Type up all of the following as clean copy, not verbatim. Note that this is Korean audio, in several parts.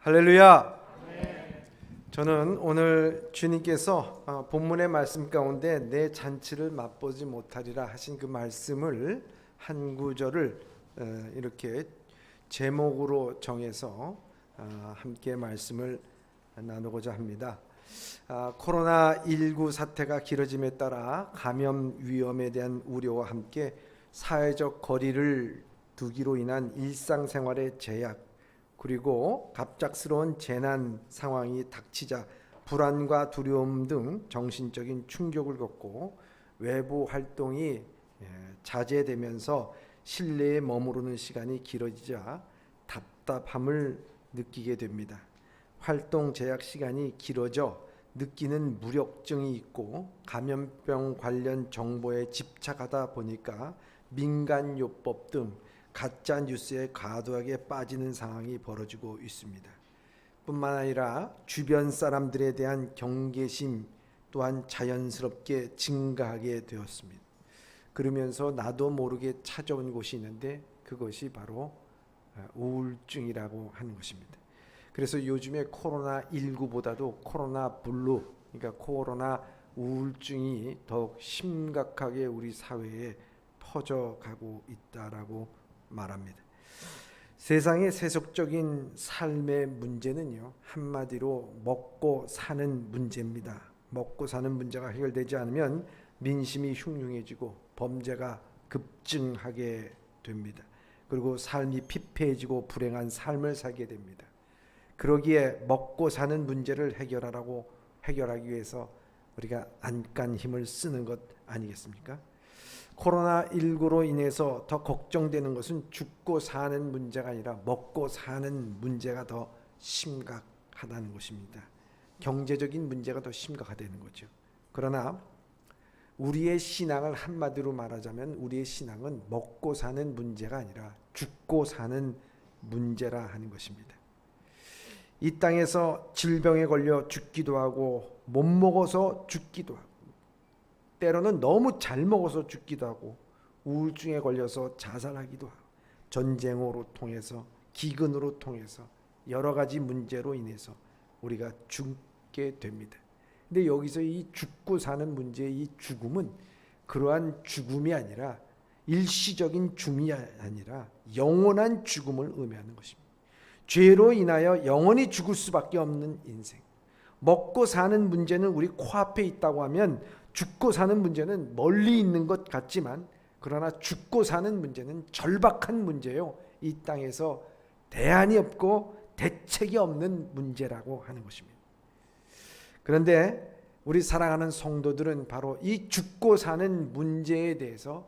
할렐루야. 저는 오늘 주님께서 본문의 말씀 가운데 내 잔치를 맛보지 못하리라 하신 그 말씀을 한 구절을 이렇게 제목으로 정해서 함께 말씀을 나누고자 합니다. 코로나19 사태가 길어짐에 따라 감염 위험에 대한 우려와 함께 사회적 거리를 두기로 인한 일상생활의 제약, 그리고 갑작스러운 재난 상황이 닥치자 불안과 두려움 등 정신적인 충격을 겪고 외부 활동이 자제되면서 실내에 머무르는 시간이 길어지자 답답함을 느끼게 됩니다. 활동 제약 시간이 길어져 느끼는 무력증이 있고 감염병 관련 정보에 집착하다 보니까 민간요법 등 가짜 뉴스에 과도하게 빠지는 상황이 벌어지고 있습니다. 뿐만 아니라 주변 사람들에 대한 경계심 또한 자연스럽게 증가하게 되었습니다. 그러면서 나도 모르게 찾아온 곳이 있는데 그것이 바로 우울증이라고 하는 것입니다. 그래서 요즘에 코로나19보다도 코로나 블루, 그러니까 코로나 우울증이 더욱 심각하게 우리 사회에 퍼져가고 있다라고 말합니다. 세상의 세속적인 삶의 문제는요, 한마디로 먹고 사는 문제입니다. 먹고 사는 문제가 해결되지 않으면 민심이 흉흉해지고 범죄가 급증하게 됩니다. 그리고 삶이 피폐해지고 불행한 삶을 살게 됩니다. 그러기에 먹고 사는 문제를 해결하기 위해서 우리가 안간 힘을 쓰는 것 아니겠습니까? 코로나19로 인해서 더 걱정되는 것은 죽고 사는 문제가 아니라 먹고 사는 문제가 더 심각하다는 것입니다. 경제적인 문제가 더 심각하다는 거죠. 그러나 우리의 신앙을 한마디로 말하자면 우리의 신앙은 먹고 사는 문제가 아니라 죽고 사는 문제라 하는 것입니다. 이 땅에서 질병에 걸려 죽기도 하고 못 먹어서 죽기도 하고 때로는 너무 잘 먹어서 죽기도 하고 우울증에 걸려서 자살하기도 하고 전쟁으로 통해서 기근으로 통해서 여러 가지 문제로 인해서 우리가 죽게 됩니다. 근데 여기서 이 죽고 사는 문제의 이 죽음은 그러한 죽음이 아니라 일시적인 죽음이 아니라 영원한 죽음을 의미하는 것입니다. 죄로 인하여 영원히 죽을 수밖에 없는 인생. 먹고 사는 문제는 우리 코앞에 있다고 하면 죽고 사는 문제는 멀리 있는 것 같지만 그러나 죽고 사는 문제는 절박한 문제요. 이 땅에서 대안이 없고 대책이 없는 문제라고 하는 것입니다. 그런데 우리 사랑하는 성도들은 바로 이 죽고 사는 문제에 대해서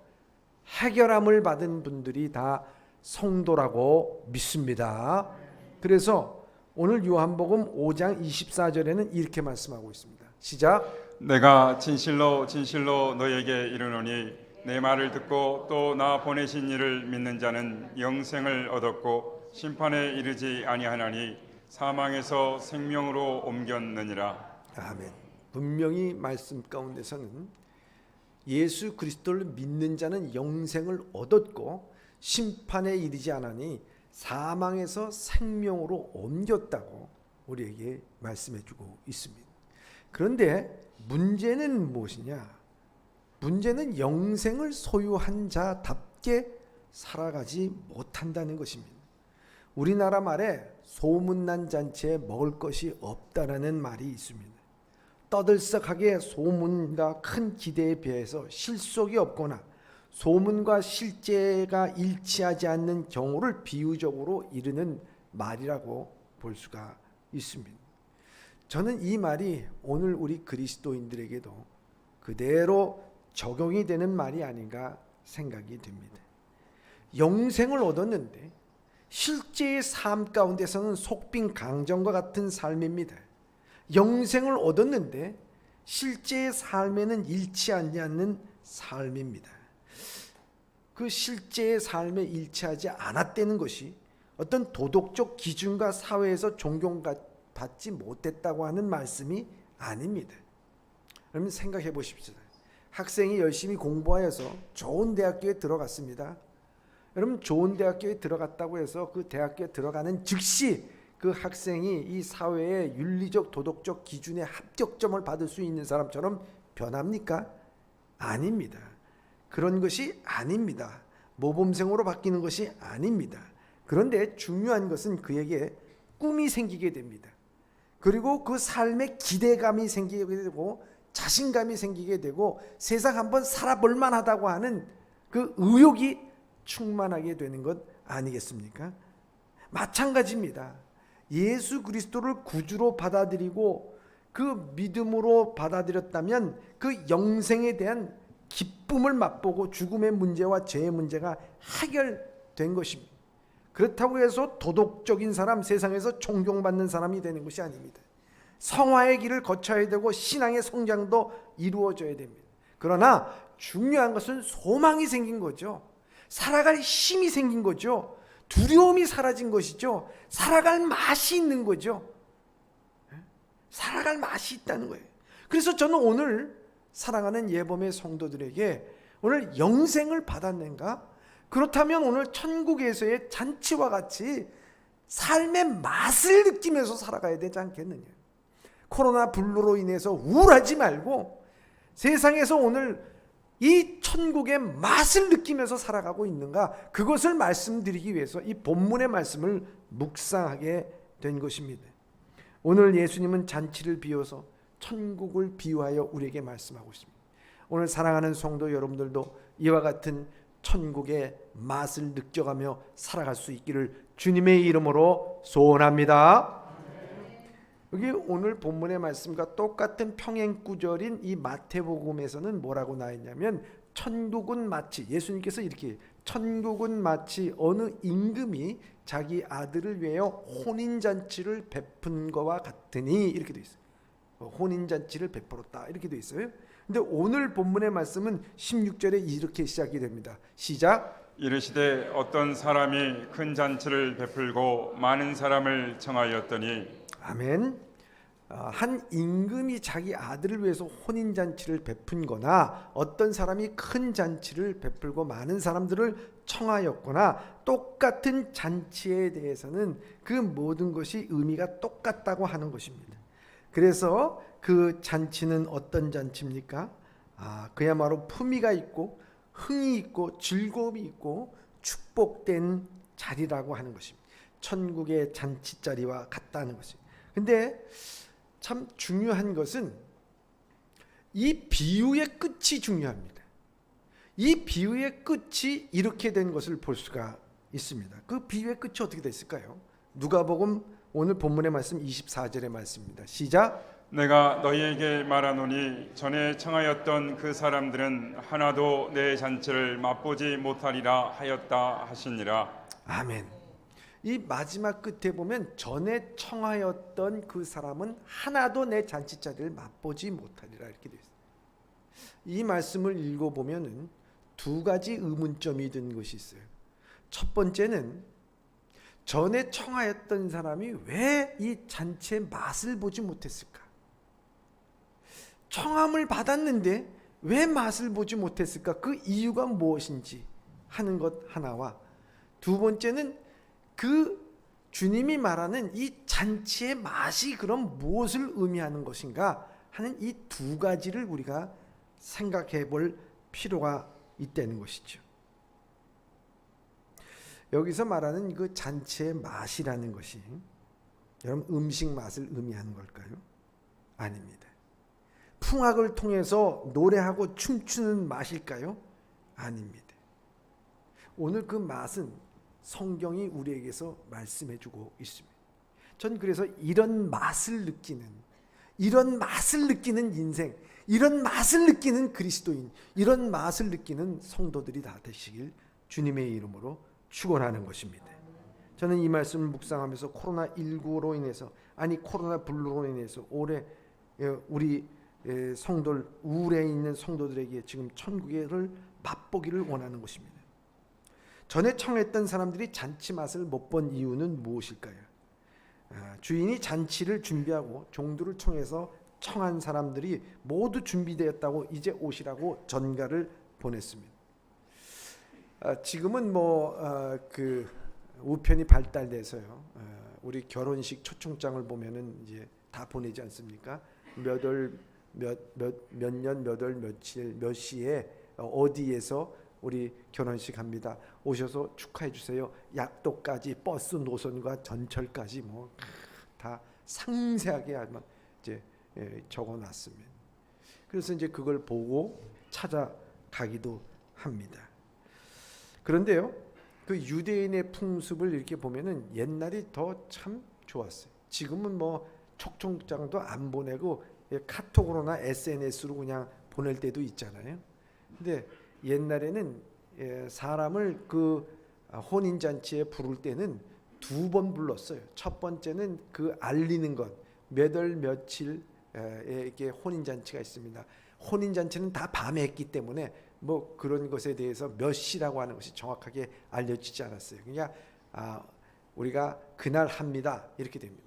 해결함을 받은 분들이 다 성도라고 믿습니다. 그래서 오늘 요한복음 5장 24절에는 이렇게 말씀하고 있습니다. 시작. 내가 진실로 진실로 너에게 이르노니 내 말을 듣고 또 나 보내신 이를 믿는 자는 영생을 얻었고 심판에 이르지 아니하나니 사망에서 생명으로 옮겼느니라. 아멘. 분명히 말씀 가운데서는 예수 그리스도를 믿는 자는 영생을 얻었고 심판에 이르지 않으니 사망에서 생명으로 옮겼다고 우리에게 말씀해주고 있습니다. 그런데 문제는 무엇이냐? 문제는 영생을 소유한 자답게 살아가지 못한다는 것입니다. 우리나라 말에 소문난 잔치에 먹을 것이 없다라는 말이 있습니다. 떠들썩하게 소문과 큰 기대에 비해서 실속이 없거나 소문과 실제가 일치하지 않는 경우를 비유적으로 이르는 말이라고 볼 수가 있습니다. 저는 이 말이 오늘 우리 그리스도인들에게도 그대로 적용이 되는 말이 아닌가 생각이 됩니다. 영생을 얻었는데 실제의 삶 가운데서는 속빈 강정과 같은 삶입니다. 영생을 얻었는데 실제의 삶에는 일치하지 않는 삶입니다. 그 실제의 삶에 일치하지 않았다는 것이 어떤 도덕적 기준과 사회에서 존경받지 못했다고 하는 말씀이 아닙니다. 여러분 생각해 보십시오. 학생이 열심히 공부하여서 좋은 대학교에 들어갔습니다. 여러분 좋은 대학교에 들어갔다고 해서 그 대학교에 들어가는 즉시 그 학생이 이 사회의 윤리적 도덕적 기준에 합격점을 받을 수 있는 사람처럼 변합니까? 아닙니다. 그런 것이 아닙니다. 모범생으로 바뀌는 것이 아닙니다. 그런데 중요한 것은 그에게 꿈이 생기게 됩니다. 그리고 그 삶에 기대감이 생기게 되고 자신감이 생기게 되고 세상 한번 살아볼 만하다고 하는 그 의욕이 충만하게 되는 것 아니겠습니까? 마찬가지입니다. 예수 그리스도를 구주로 받아들이고 그 믿음으로 받아들였다면 그 영생에 대한 기쁨을 맛보고 죽음의 문제와 죄의 문제가 해결된 것입니다. 그렇다고 해서 도덕적인 사람, 세상에서 존경받는 사람이 되는 것이 아닙니다. 성화의 길을 거쳐야 되고 신앙의 성장도 이루어져야 됩니다. 그러나 중요한 것은 소망이 생긴 거죠. 살아갈 힘이 생긴 거죠. 두려움이 사라진 것이죠. 살아갈 맛이 있는 거죠. 살아갈 맛이 있다는 거예요. 그래서 저는 오늘 사랑하는 예범의 성도들에게 오늘 영생을 받았는가? 그렇다면 오늘 천국에서의 잔치와 같이 삶의 맛을 느끼면서 살아가야 되지 않겠느냐. 코로나 블루로 인해서 우울하지 말고 세상에서 오늘 이 천국의 맛을 느끼면서 살아가고 있는가, 그것을 말씀드리기 위해서 이 본문의 말씀을 묵상하게 된 것입니다. 오늘 예수님은 잔치를 비워서 천국을 비유하여 우리에게 말씀하고 있습니다. 오늘 사랑하는 성도 여러분들도 이와 같은 천국의 맛을 느껴가며 살아갈 수 있기를 주님의 이름으로 소원합니다. 여기 오늘 본문의 말씀과 똑같은 평행 구절인 이 마태복음에서는 뭐라고 나와 있냐면, 천국은 마치, 예수님께서 이렇게, 천국은 마치 어느 임금이 자기 아들을 위하여 혼인잔치를 베푼 것과 같으니, 이렇게 돼 있어요. 혼인잔치를 베풀었다, 이렇게 돼 있어요. 근데 오늘 본문의 말씀은 16절에 이렇게 시작이 됩니다. 시작. 이르시되 어떤 사람이 큰 잔치를 베풀고 많은 사람을 청하였더니. 아멘. 한 임금이 자기 아들을 위해서 혼인잔치를 베푼 거나 어떤 사람이 큰 잔치를 베풀고 많은 사람들을 청하였거나 똑같은 잔치에 대해서는 그 모든 것이 의미가 똑같다고 하는 것입니다. 그래서 그 잔치는 어떤 잔치입니까? 그야말로 품위가 있고 흥이 있고 즐거움이 있고 축복된 자리라고 하는 것입니다. 천국의 잔치 자리와 같다는 것입니다. 근데 참 중요한 것은 이 비유의 끝이 중요합니다. 이 비유의 끝이 이렇게 된 것을 볼 수가 있습니다. 그 비유의 끝이 어떻게 됐을까요? 누가복음 오늘 본문의 말씀 24절의 말씀입니다. 시작. 내가 너희에게 말하노니 전에 청하였던 그 사람들은 하나도 내 잔치를 맛보지 못하리라 하였다 하시니라. 아멘. 이 마지막 끝에 보면 전에 청하였던 그 사람은 하나도 내 잔치 자리를 맛보지 못하리라, 이렇게 되어 있어요. 이 말씀을 읽어보면 두 가지 의문점이 든 것이 있어요. 첫 번째는 전에 청하였던 사람이 왜 이 잔치의 맛을 보지 못했을까? 청함을 받았는데 왜 맛을 보지 못했을까? 그 이유가 무엇인지 하는 것 하나와, 두 번째는 그 주님이 말하는 이 잔치의 맛이 그럼 무엇을 의미하는 것인가 하는 이 두 가지를 우리가 생각해 볼 필요가 있다는 것이죠. 여기서 말하는 그 잔치의 맛이라는 것이 여러분 음식 맛을 의미하는 걸까요? 아닙니다. 풍악을 통해서 노래하고 춤추는 맛일까요? 아닙니다. 오늘 그 맛은 성경이 우리에게서 말씀해주고 있습니다. 전 그래서 이런 맛을 느끼는 인생, 이런 맛을 느끼는 그리스도인, 이런 맛을 느끼는 성도들이 다 되시길 주님의 이름으로 축원하는 것입니다. 저는 이 말씀을 묵상하면서 코로나19로 인해서, 코로나 블루로 인해서 올해 우리 성도들, 우울해 있는 성도들에게 지금 천국을 맛보기를 원하는 것입니다. 전에 청했던 사람들이 잔치 맛을 못 본 이유는 무엇일까요? 주인이 잔치를 준비하고 종들을 청해서 청한 사람들이 모두 준비되었다고 이제 오시라고 전가를 보냈습니다. 지금은 그 우편이 발달돼서요, 우리 결혼식 초청장을 보면은 이제 다 보내지 않습니까? 몇 월 몇 년 몇 월 며칠 몇 시에 어디에서 우리 결혼식 합니다. 오셔서 축하해 주세요. 약도까지 버스 노선과 전철까지 뭐 다 상세하게 아마 이제 적어놨습니다. 그래서 이제 그걸 보고 찾아가기도 합니다. 그런데요, 그 유대인의 풍습을 이렇게 보면은 옛날이 더 참 좋았어요. 지금은 뭐 촉청장도 안 보내고 카톡으로나 SNS로 그냥 보낼 때도 있잖아요. 근데 옛날에는 사람을 그 혼인 잔치에 부를 때는 두 번 불렀어요. 첫 번째는 그 알리는 것, 몇 월 며칠에 이게 혼인 잔치가 있습니다. 혼인 잔치는 다 밤에 했기 때문에 뭐 그런 것에 대해서 몇 시라고 하는 것이 정확하게 알려지지 않았어요. 그냥 우리가 그날 합니다 이렇게 됩니다.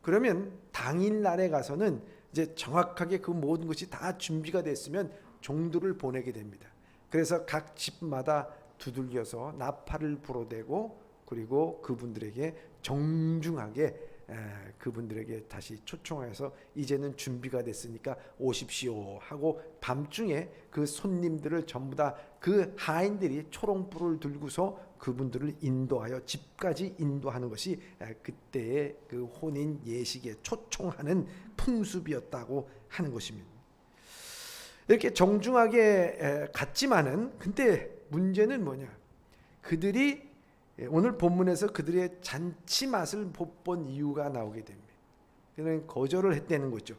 그러면 당일 날에 가서는 이제 정확하게 그 모든 것이 다 준비가 됐으면 종들을 보내게 됩니다. 그래서 각 집마다 두들겨서 나팔을 불어대고 그리고 그분들에게 정중하게 그분들에게 다시 초청해서 이제는 준비가 됐으니까 오십시오 하고 밤중에 그 손님들을 전부 다 그 하인들이 초롱불을 들고서 그분들을 인도하여 집까지 인도하는 것이 그때의 그 혼인 예식에 초청하는 풍습이었다고 하는 것입니다. 이렇게 정중하게 갔지만은 근데 문제는 뭐냐? 그들이 오늘 본문에서 그들의 잔치 맛을 못 본 이유가 나오게 됩니다. 그는 거절을 했다는 거죠.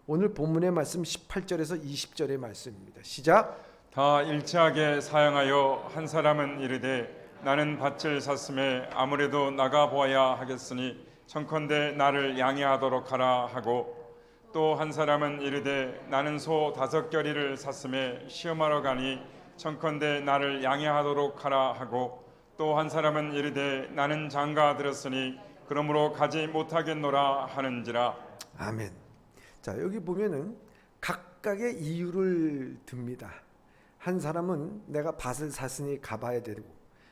오늘 본문의 말씀 18절에서 20절의 말씀입니다. 시작. 다 일치하게 사양하여 한 사람은 이르되 나는 밭을 샀음에 아무래도 나가 보아야 하겠으니 청컨대 나를 양해하도록 하라 하고 또 한 사람은 이르되 나는 소 5겨리를 샀음에 시험하러 가니 청컨대 나를 양해하도록 하라 하고 또 한 사람은 이르되 나는 장가 들었으니 그러므로 가지 못하겠노라 하는지라. 아멘. 자, 여기 보면은 각각의 이유를 듭니다. 한 사람은 내가 밭을 샀으니 가봐야 되고,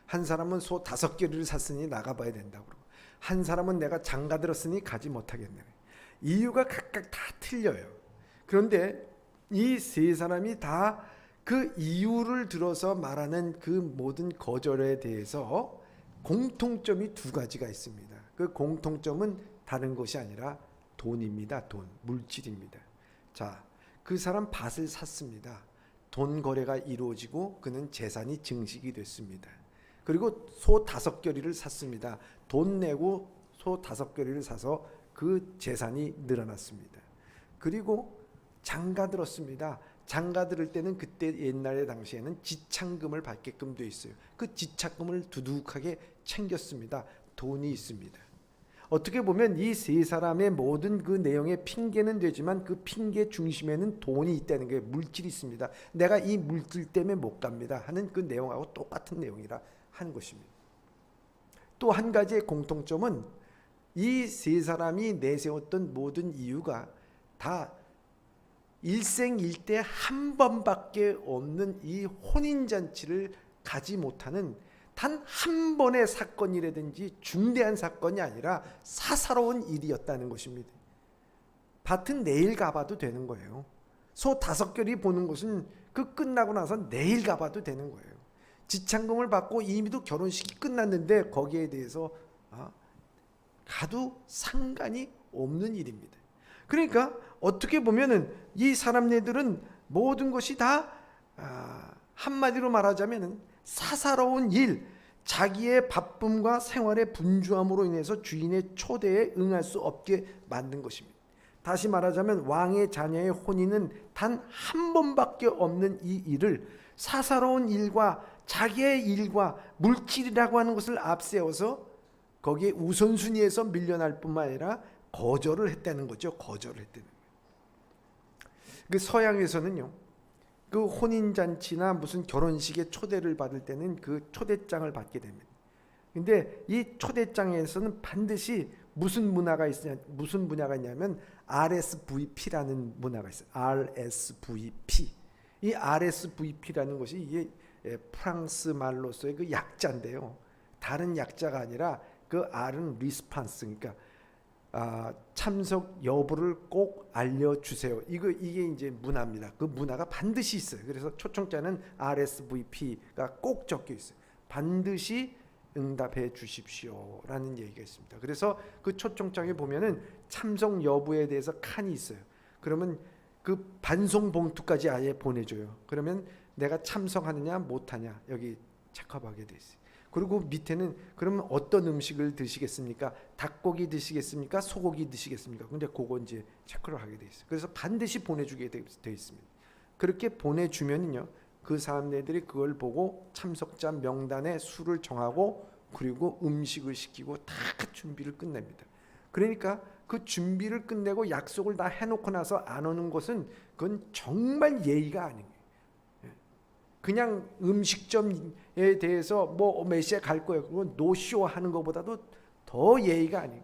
한 사람은 소 5겨리를 샀으니 나가봐야 된다고 그러고, 한 사람은 내가 장가 들었으니 가지 못하겠네. 이유가 각각 다 틀려요. 그런데 이 세 사람이 다 그 이유를 들어서 말하는 그 모든 거절에 대해서 공통점이 2가지가 있습니다. 그 공통점은 다른 것이 아니라 돈입니다. 돈, 물질입니다. 자, 그 사람 밭을 샀습니다. 돈 거래가 이루어지고 그는 재산이 증식이 됐습니다. 그리고 소 5겨리를 샀습니다. 돈 내고 소 5겨리를 사서 그 재산이 늘어났습니다. 그리고 장가 들었습니다. 장가 들을 때는 그때 옛날의 당시에는 지창금을 받게끔 돼 있어요. 그 지창금을 두둑하게 챙겼습니다. 돈이 있습니다. 어떻게 보면 이 세 사람의 모든 그 내용의 핑계는 되지만 그 핑계 중심에는 돈이 있다는 게 물질이 있습니다. 내가 이 물질 때문에 못 갑니다 하는 그 내용하고 똑같은 내용이라 하는 것입니다. 또 한 가지의 공통점은 이 세 사람이 내세웠던 모든 이유가 다 일생일대 한 번밖에 없는 이 혼인잔치를 가지 못하는 단 한 번의 사건이라든지 중대한 사건이 아니라 사사로운 일이었다는 것입니다. 밭은 내일 가봐도 되는 거예요. 소 5겨리 보는 것은 그 끝나고 나서 내일 가봐도 되는 거예요. 지창금을 받고 이미도 결혼식이 끝났는데 거기에 대해서 가도 상관이 없는 일입니다. 그러니까 어떻게 보면은 이 사람네들은 모든 것이 다 한마디로 말하자면은 사사로운 일, 자기의 바쁨과 생활의 분주함으로 인해서 주인의 초대에 응할 수 없게 만든 것입니다. 다시 말하자면 왕의 자녀의 혼인은 단 한 번밖에 없는 이 일을 사사로운 일과 자기의 일과 물질이라고 하는 것을 앞세워서 거기에 우선순위에서 밀려날 뿐만 아니라 거절을 했다는 거죠. 거절을 했다는 거예요. 그 서양에서는요, 그 혼인잔치나 무슨 결혼식에 초대를 받을 때는 그 초대장을 받게 됩니다. 근데 이 초대장에서는 반드시 무슨 문화가 있냐면 RSVP라는 문화가 있어요. RSVP. 이 RSVP라는 것이 이게 프랑스 말로서의 그 약자인데요. 다른 약자가 아니라 그 R은 리스판스, 그러니까 참석 여부를 꼭 알려주세요. 이게 이제 문화입니다. 그 문화가 반드시 있어요. 그래서 초청장은 RSVP가 꼭 적혀 있어요. 반드시 응답해 주십시오라는 얘기가 있습니다. 그래서 그 초청장에 보면은 참석 여부에 대해서 칸이 있어요. 그러면 그 반송 봉투까지 아예 보내줘요. 그러면 내가 참석하느냐 못하냐 여기 체크하게 돼 있어요. 그리고 밑에는 그러면 어떤 음식을 드시겠습니까? 닭고기 드시겠습니까? 소고기 드시겠습니까? 근데 그거 이제 체크를 하게 돼 있어요. 그래서 반드시 보내주게 돼 있습니다. 그렇게 보내주면요, 그 사람들이 그걸 보고 참석자 명단에 수를 정하고 그리고 음식을 시키고 다 준비를 끝냅니다. 그러니까 그 준비를 끝내고 약속을 다 해놓고 나서 안 오는 것은 그건 정말 예의가 아닌 거예요. 그냥 음식점에 대해서 뭐 몇 시에 갈 거예요. 그건 노쇼 하는 것보다도 더 예의가 아니에요.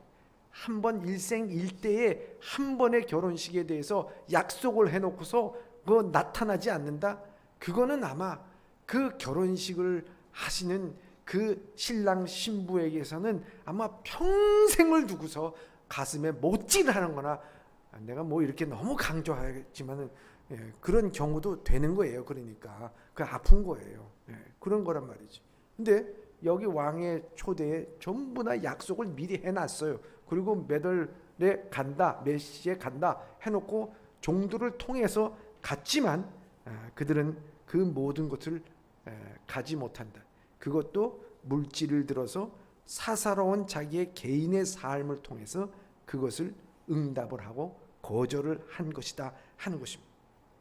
한 번 일생 일대에 한 번의 결혼식에 대해서 약속을 해놓고서 그거 나타나지 않는다? 그거는 아마 그 결혼식을 하시는 그 신랑 신부에게서는 아마 평생을 두고서 가슴에 못질을 하는 거나, 내가 뭐 이렇게 너무 강조하겠지만은 그런 경우도 되는 거예요. 그러니까 그 아픈 거예요. 그런 거란 말이지. 근데 여기 왕의 초대에 전부 다 약속을 미리 해놨어요. 그리고 몇 월에 간다, 몇 시에 간다 해놓고 종들을 통해서 갔지만 그들은 그 모든 것을 가지 못한다. 그것도 물질을 들어서 사사로운 자기의 개인의 삶을 통해서 그것을 응답을 하고 거절을 한 것이다 하는 것입니다.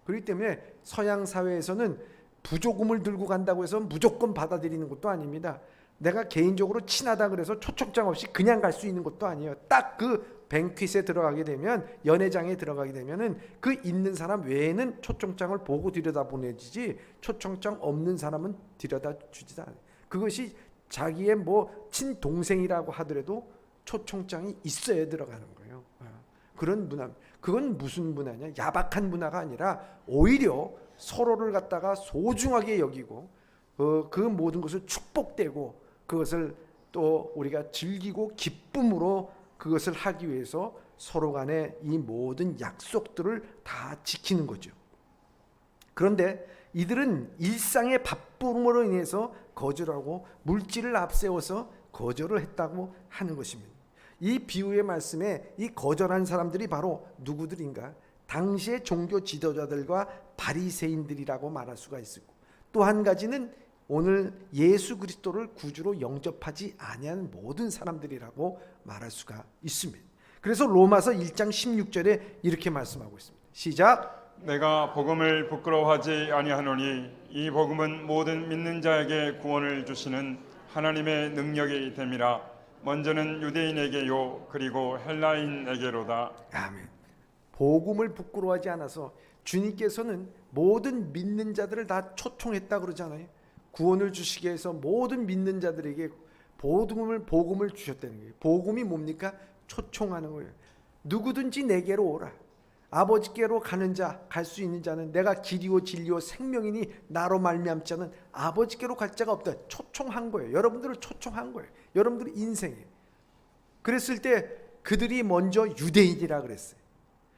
그렇기 때문에 서양 사회에서는 부조금을 들고 간다고 해서 무조건 받아들이는 것도 아닙니다. 내가 개인적으로 친하다 그래서 초청장 없이 그냥 갈 수 있는 것도 아니에요. 딱 그 뱅퀴트에 들어가게 되면, 연회장에 들어가게 되면은 그 있는 사람 외에는 초청장을 보고 들여다보내지지 초청장 없는 사람은 들여다주지도 않아요. 그것이 자기의 뭐 친동생이라고 하더라도 초청장이 있어야 들어가는 거예요. 그런 문화. 그건 무슨 문화냐? 야박한 문화가 아니라 오히려 서로를 갖다가 소중하게 여기고 그 모든 것을 축복되고 그것을 또 우리가 즐기고 기쁨으로 그것을 하기 위해서 서로 간에 이 모든 약속들을 다 지키는 거죠. 그런데 이들은 일상의 바쁨으로 인해서 거절하고 물질을 앞세워서 거절을 했다고 하는 것입니다. 이 비유의 말씀에 이 거절한 사람들이 바로 누구들인가? 당시의 종교 지도자들과 바리새인들이라고 말할 수가 있고, 또 한 가지는 오늘 예수 그리스도를 구주로 영접하지 아니한 모든 사람들이라고 말할 수가 있습니다. 그래서 로마서 1장 16절에 이렇게 말씀하고 있습니다. 시작. 내가 복음을 부끄러워하지 아니하노니 이 복음은 모든 믿는 자에게 구원을 주시는 하나님의 능력이 됨이라. 먼저는 유대인에게요 그리고 헬라인에게로다. 아멘. 복음을 부끄러워하지 않아서 주님께서는 모든 믿는 자들을 다 초청했다 그러잖아요. 구원을 주시기 위해서 모든 믿는 자들에게 복음을 주셨다는 거예요. 복음이 뭡니까? 초청하는 거예요. 누구든지 내게로 오라. 아버지께로 가는 자, 갈 수 있는 자는 내가 길이요 진리요 생명이니 나로 말미암지 자는 아버지께로 갈 자가 없다. 초청한 거예요. 여러분들을 초청한 거예요. 여러분들의 인생에. 그랬을 때 그들이 먼저 유대인이라 그랬어요.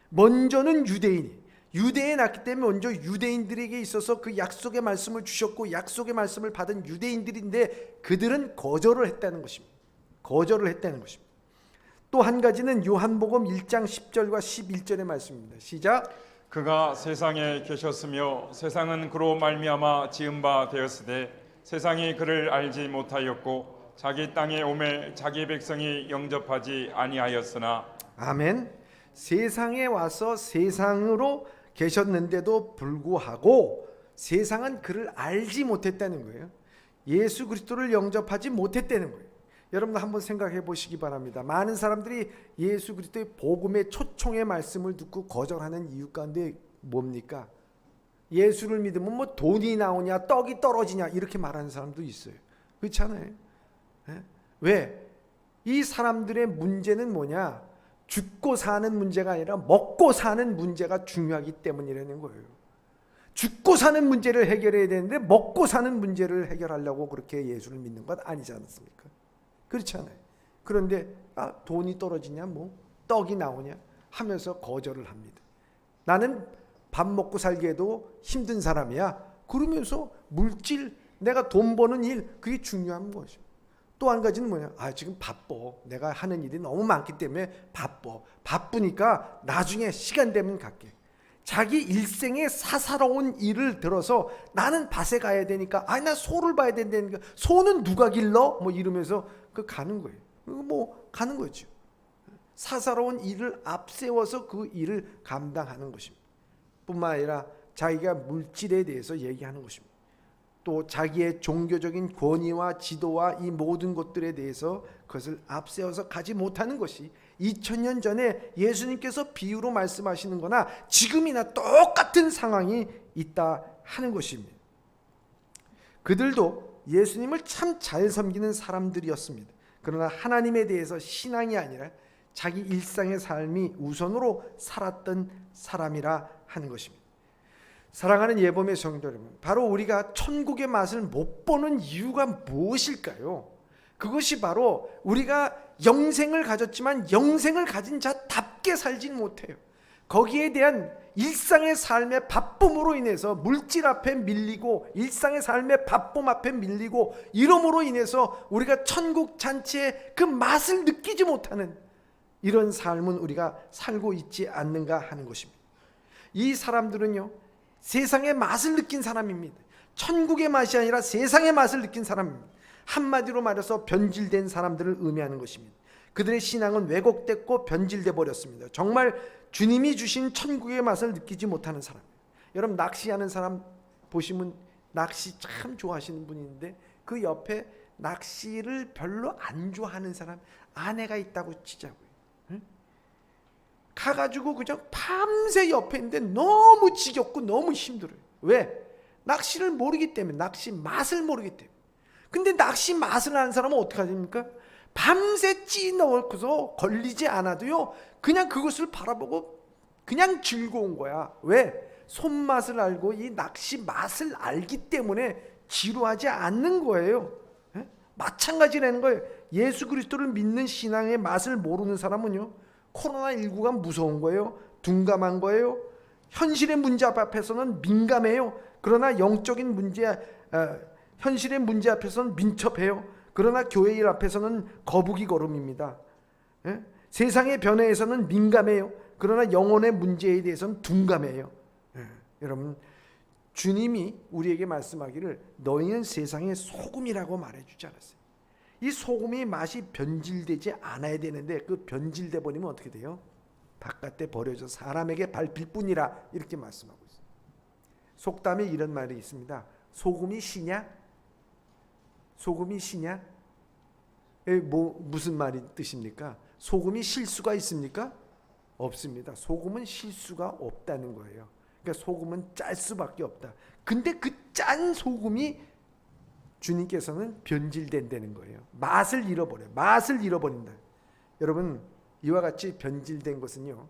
먼저는 유대인에 났기 때문에 먼저 유대인들에게 있어서 그 약속의 말씀을 주셨고 약속의 말씀을 받은 유대인들인데 그들은 거절을 했다는 것입니다. 또 한 가지는 요한복음 1장 10절과 11절의 말씀입니다. 시작. 그가 세상에 계셨으며 세상은 그로 말미암아 지은 바 되었으되 세상이 그를 알지 못하였고 자기 땅에 오매 자기 백성이 영접하지 아니하였으나. 아멘. 세상에 와서 세상으로 계셨는데도 불구하고 세상은 그를 알지 못했다는 거예요. 예수 그리스도를 영접하지 못했다는 거예요. 여러분들 한번 생각해 보시기 바랍니다. 많은 사람들이 예수 그리스도의 복음의 초청의 말씀을 듣고 거절하는 이유 가운데 뭡니까? 예수를 믿으면 뭐 돈이 나오냐, 떡이 떨어지냐 이렇게 말하는 사람도 있어요. 그렇잖아요. 왜? 이 사람들의 문제는 뭐냐? 죽고 사는 문제가 아니라 먹고 사는 문제가 중요하기 때문이라는 거예요. 죽고 사는 문제를 해결해야 되는데 먹고 사는 문제를 해결하려고 그렇게 예수를 믿는 것 아니지 않습니까? 그렇지 않아요. 그런데 돈이 떨어지냐 뭐 떡이 나오냐 하면서 거절을 합니다. 나는 밥 먹고 살기에도 힘든 사람이야. 그러면서 물질, 내가 돈 버는 일, 그게 중요한 것이죠. 또 한 가지는 뭐냐? 지금 바빠. 내가 하는 일이 너무 많기 때문에 바빠. 바쁘니까 나중에 시간 되면 갈게. 자기 일생의 사사로운 일을 들어서 나는 밭에 가야 되니까 나 소를 봐야 된다니까 소는 누가 길러? 뭐 이러면서 가는 거예요. 뭐 가는 거죠. 사사로운 일을 앞세워서 그 일을 감당하는 것입니다. 뿐만 아니라 자기가 물질에 대해서 얘기하는 것입니다. 또 자기의 종교적인 권위와 지도와 이 모든 것들에 대해서 그것을 앞세워서 가지 못하는 것이 2000년 전에 예수님께서 비유로 말씀하시는 거나 지금이나 똑같은 상황이 있다 하는 것입니다. 그들도 예수님을 참 잘 섬기는 사람들이었습니다. 그러나 하나님에 대해서 신앙이 아니라 자기 일상의 삶이 우선으로 살았던 사람이라 하는 것입니다. 사랑하는 예범의 성도 여러분, 바로 우리가 천국의 맛을 못 보는 이유가 무엇일까요? 그것이 바로 우리가 영생을 가졌지만 영생을 가진 자답게 살진 못해요. 거기에 대한 일상의 삶의 바쁨으로 인해서 물질 앞에 밀리고 일상의 삶의 바쁨 앞에 밀리고 이러므로 인해서 우리가 천국 잔치의 그 맛을 느끼지 못하는 이런 삶은 우리가 살고 있지 않는가 하는 것입니다. 이 사람들은요, 세상의 맛을 느낀 사람입니다. 천국의 맛이 아니라 세상의 맛을 느낀 사람입니다. 한마디로 말해서 변질된 사람들을 의미하는 것입니다. 그들의 신앙은 왜곡됐고 변질돼 버렸습니다. 정말 주님이 주신 천국의 맛을 느끼지 못하는 사람. 여러분 낚시하는 사람 보시면 낚시 참 좋아하시는 분이 있는데 그 옆에 낚시를 별로 안 좋아하는 사람 아내가 있다고 치자고요. 가가지고 그냥 밤새 옆에 있는데 너무 지겹고 너무 힘들어요. 왜? 낚시를 모르기 때문에, 낚시 맛을 모르기 때문에. 근데 낚시 맛을 아는 사람은 어떻게 하십니까? 밤새 찌 넣고서 걸리지 않아도요 그냥 그것을 바라보고 그냥 즐거운 거야. 왜? 손맛을 알고 이 낚시 맛을 알기 때문에 지루하지 않는 거예요. 마찬가지라는 거예요. 예수 그리스도를 믿는 신앙의 맛을 모르는 사람은요, 코로나19가 무서운 거예요. 둔감한 거예요. 현실의 문제 앞에서는 민감해요. 그러나 영적인 문제, 현실의 문제 앞에서는 민첩해요. 그러나 교회 일 앞에서는 거북이 걸음입니다. 세상의 변화에서는 민감해요. 그러나 영혼의 문제에 대해서는 둔감해요. 여러분, 주님이 우리에게 말씀하기를 너희는 세상의 소금이라고 말해주지 않았어요. 이 소금이 맛이 변질되지 않아야 되는데 그 변질돼 버리면 어떻게 돼요? 바깥에 버려져 사람에게 밟힐 뿐이라 이렇게 말씀하고 있어요. 속담에 이런 말이 있습니다. 소금이 시냐? 소금이 시냐? 무슨 말이 뜻입니까? 소금이 실 수가 있습니까? 없습니다. 소금은 실 수가 없다는 거예요. 그러니까 소금은 짤 수밖에 없다. 근데 그 짠 소금이 주님께서는 변질된다는 거예요. 맛을 잃어버려요. 맛을 잃어버린다. 여러분, 이와 같이 변질된 것은요,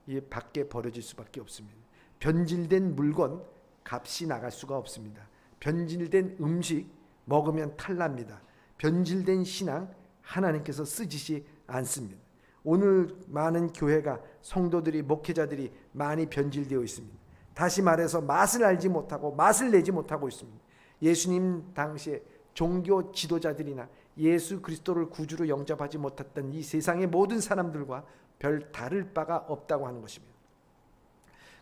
이 밖에 버려질 수밖에 없습니다. 변질된 물건 값이 나갈 수가 없습니다. 변질된 음식 먹으면 탈납니다. 변질된 신앙 하나님께서 쓰시지 않습니다. 오늘 많은 교회가 성도들이 목회자들이 많이 변질되어 있습니다. 다시 말해서 맛을 알지 못하고 맛을 내지 못하고 있습니다. 예수님 당시에 종교 지도자들이나 예수 그리스도를 구주로 영접하지 못했던 이 세상의 모든 사람들과 별 다를 바가 없다고 하는 것입니다.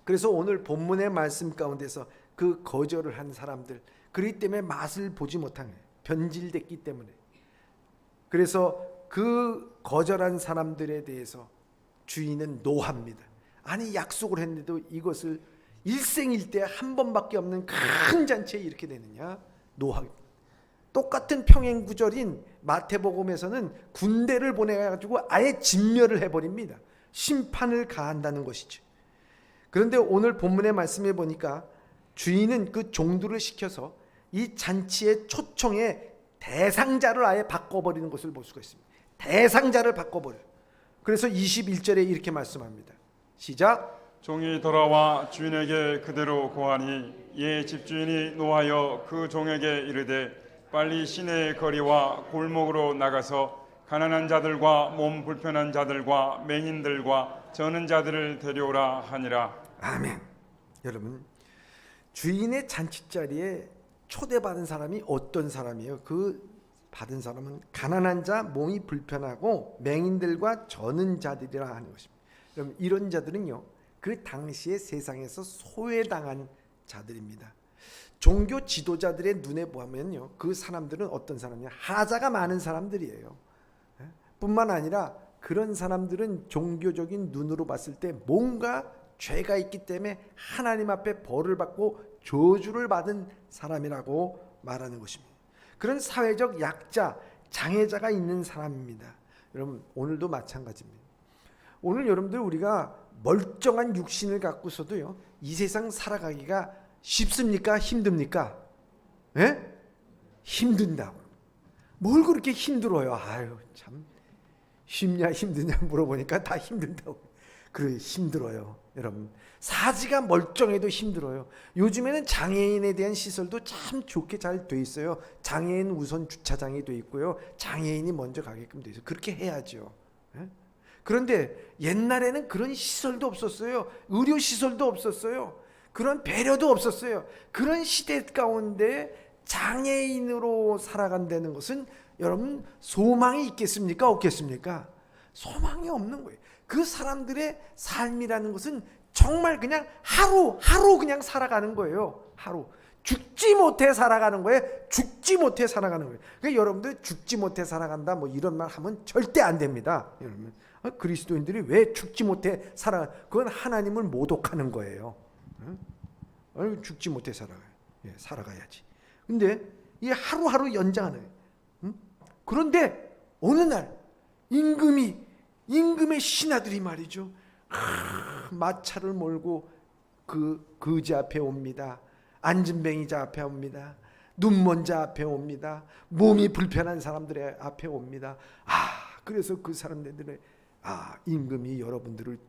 그래서 오늘 본문의 말씀 가운데서 그 거절을 한 사람들, 그렇기 때문에 맛을 보지 못한 거예요. 변질됐기 때문에. 그래서 그 거절한 사람들에 대해서 주인은 노합니다. 아니 약속을 했는데도 이것을 일생일대 한 번밖에 없는 큰 잔치에 이렇게 되느냐? 노합니다. 똑같은 평행 구절인 마태복음에서는 군대를 보내가지고 아예 진멸을 해버립니다. 심판을 가한다는 것이죠. 그런데 오늘 본문의 말씀에 보니까 주인은 그 종들을 시켜서 이 잔치의 초청의 대상자를 아예 바꿔버리는 것을 볼 수가 있습니다. 대상자를 바꿔버려요. 그래서 21절에 이렇게 말씀합니다. 시작. 종이 돌아와 주인에게 그대로 고하니 이에 집주인이 노하여 그 종에게 이르되 빨리 시내의 거리와 골목으로 나가서 가난한 자들과 몸 불편한 자들과 맹인들과 저는 자들을 데려오라 하니라. 아멘. 여러분, 주인의 잔치자리에 초대받은 사람이 어떤 사람이에요? 그 받은 사람은 가난한 자, 몸이 불편하고 맹인들과 저는 자들이라 하는 것입니다. 여러분, 이런 자들은요, 그 당시에 세상에서 소외당한 자들입니다. 종교 지도자들의 눈에 보면요, 그 사람들은 어떤 사람이냐? 하자가 많은 사람들이에요. 뿐만 아니라 그런 사람들은 종교적인 눈으로 봤을 때 뭔가 죄가 있기 때문에 하나님 앞에 벌을 받고 저주를 받은 사람이라고 말하는 것입니다. 그런 사회적 약자, 장애자가 있는 사람입니다. 여러분, 오늘도 마찬가지입니다. 오늘 여러분들 우리가 멀쩡한 육신을 갖고서도요, 이 세상 살아가기가 쉽습니까? 힘듭니까? 예? 힘든다고. 뭘 그렇게 힘들어요? 아유, 참 쉽냐 힘드냐 물어보니까 다 힘든다고. 그래, 힘들어요. 여러분, 사지가 멀쩡해도 힘들어요. 요즘에는 장애인에 대한 시설도 참 좋게 잘 돼 있어요. 장애인 우선 주차장이 돼 있고요, 장애인이 먼저 가게끔 돼 있어요. 그렇게 해야죠. 예? 그런데 옛날에는 그런 시설도 없었어요. 의료 시설도 없었어요. 그런 배려도 없었어요. 그런 시대 가운데 장애인으로 살아간다는 것은 여러분, 소망이 있겠습니까? 없겠습니까? 소망이 없는 거예요. 그 사람들의 삶이라는 것은 정말 그냥 하루 그냥 살아가는 거예요. 하루. 죽지 못해 살아가는 거예요. 죽지 못해 살아가는 거예요. 그러니까 여러분들 죽지 못해 살아간다 뭐 이런 말 하면 절대 안 됩니다. 여러분, 그리스도인들이 왜 죽지 못해 살아가? 그건 하나님을 모독하는 거예요. 죽지 못해 살아가야지. 근데 이 하루하루 연장하는 거예요. 그런데 어느 날 임금의 신하들이 말이죠, 마차를 몰고 그 거지 앞에 옵니다. 안진뱅이 자 앞에 옵니다. 눈먼 자 앞에 옵니다. 몸이 불편한 사람들의 앞에 옵니다. 그래서 그 사람들의 임금이 여러분들을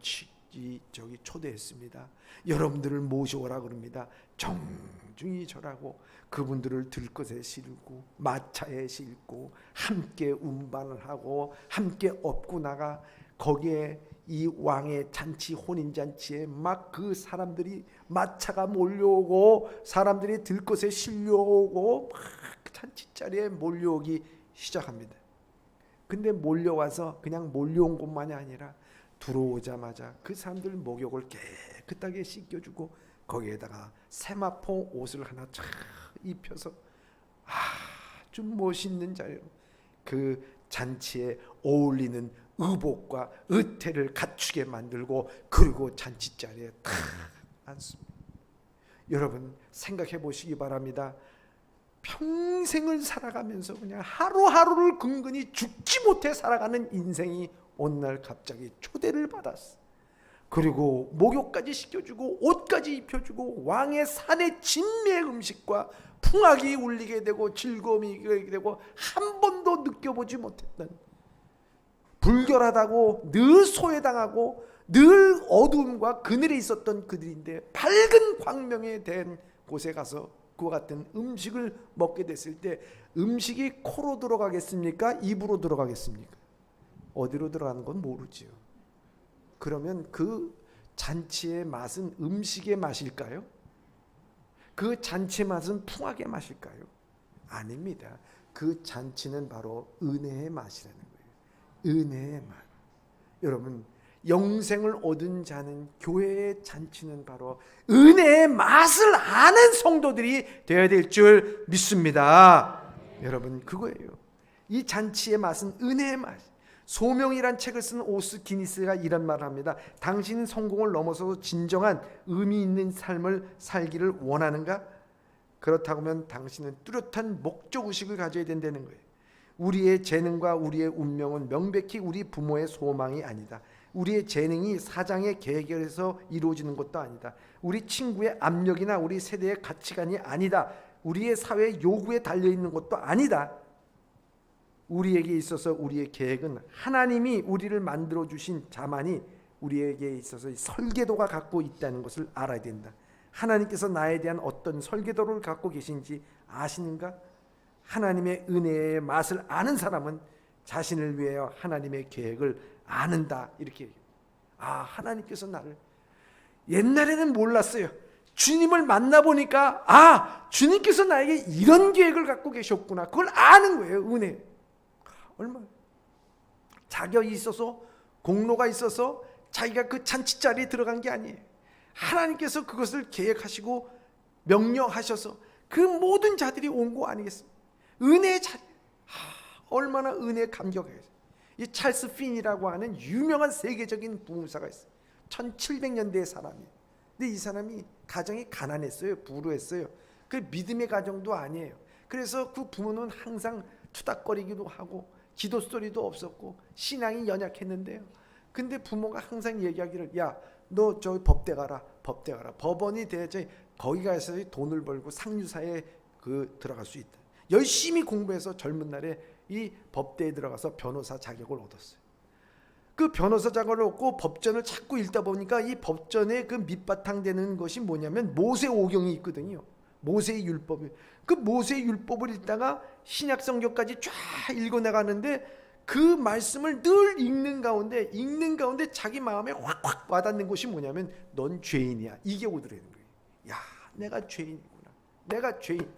초대했습니다. 여러분들을 모셔오라 그럽니다. 정중히 절하고 그분들을 들것에 실고 마차에 싣고 함께 운반을 하고 함께 업고 나가 거기에 이 왕의 잔치, 혼인잔치에 막 그 사람들이 마차가 몰려오고 사람들이 들것에 실려오고 막 잔치자리에 몰려오기 시작합니다. 근데 몰려와서 그냥 몰려온 것만이 아니라 들어오자마자 그 사람들 목욕을 깨끗하게 씻겨주고 거기에다가 세마포 옷을 하나 쫙 입혀서 아주 멋있는 자리로 그 잔치에 어울리는 의복과 의태를 갖추게 만들고 그리고 잔치 자리에 탁 앉습니다. 여러분, 생각해 보시기 바랍니다. 평생을 살아가면서 그냥 하루하루를 근근히 죽지 못해 살아가는 인생이 어느 날 갑자기 초대를 받았어. 그리고 목욕까지 시켜주고 옷까지 입혀주고 왕의 산의 진미의 음식과 풍악이 울리게 되고 즐거움이 일게 되고 한 번도 느껴보지 못했던, 불결하다고 늘 소외당하고 늘 어두움과 그늘에 있었던 그들인데 밝은 광명에 된 곳에 가서 그와 같은 음식을 먹게 됐을 때 음식이 코로 들어가겠습니까? 입으로 들어가겠습니까? 어디로 들어가는 건 모르지요. 그러면 그 잔치의 맛은 음식의 맛일까요? 그 잔치의 맛은 풍악의 맛일까요? 아닙니다. 그 잔치는 바로 은혜의 맛이라는 거예요. 은혜의 맛. 여러분, 영생을 얻은 자는, 교회의 잔치는 바로 은혜의 맛을 아는 성도들이 되어야 될 줄 믿습니다. 여러분, 그거예요. 이 잔치의 맛은 은혜의 맛. 소명이란 책을 쓴 오스 기니스가 이런 말을 합니다. 당신은 성공을 넘어서 진정한 의미 있는 삶을 살기를 원하는가? 그렇다고 하면 당신은 뚜렷한 목적의식을 가져야 된다는 거예요. 우리의 재능과 우리의 운명은 명백히 우리 부모의 소망이 아니다. 우리의 재능이 사장의 계획에서 이루어지는 것도 아니다. 우리 친구의 압력이나 우리 세대의 가치관이 아니다. 우리의 사회의 요구에 달려있는 것도 아니다. 우리에게 있어서 우리의 계획은 하나님이 우리를 만들어주신 자만이 우리에게 있어서 설계도가 갖고 있다는 것을 알아야 된다. 하나님께서 나에 대한 어떤 설계도를 갖고 계신지 아시는가? 하나님의 은혜의 맛을 아는 사람은 자신을 위하여 하나님의 계획을 아는다. 이렇게 얘기해요. 하나님께서 나를, 옛날에는 몰랐어요. 주님을 만나보니까 주님께서 나에게 이런 계획을 갖고 계셨구나. 그걸 아는 거예요. 은혜. 얼마나 자격이 있어서, 공로가 있어서 자기가 그 잔치자리에 들어간 게 아니에요. 하나님께서 그것을 계획하시고 명령하셔서 그 모든 자들이 온 거 아니겠습니까? 은혜의 자리. 얼마나 은혜에 감격해요. 이 찰스 핀이라고 하는 유명한 세계적인 부흥사가 있어요. 1700년대의 사람이에요. 근데 이 사람이 가정이 가난했어요. 부유했어요. 그 믿음의 가정도 아니에요. 그래서 그 부모는 항상 투닥거리기도 하고 기도 소리도 없었고 신앙이 연약했는데요. 근데 부모가 항상 얘기하기를, 야, 너 저기 법대 가라. 법대 가라. 법원이 돼야지 거기 가서 돈을 벌고 상류사에 들어갈 수 있다. 열심히 공부해서 젊은 날에 이 법대에 들어가서 변호사 자격을 얻었어요. 그 변호사 자격을 얻고 법전을 자꾸 읽다 보니까 이 법전의 그 밑바탕 되는 것이 뭐냐면 모세오경이 있거든요. 모세의 율법이. 그 모세의 율법을 읽다가 신약 성경까지 쫙 읽어 나가는데 그 말씀을 늘 읽는 가운데 자기 마음에 확확 와닿는 것이 뭐냐면 넌 죄인이야. 이게 오더라는 거예요. 야, 내가 죄인이구나. 내가 죄인.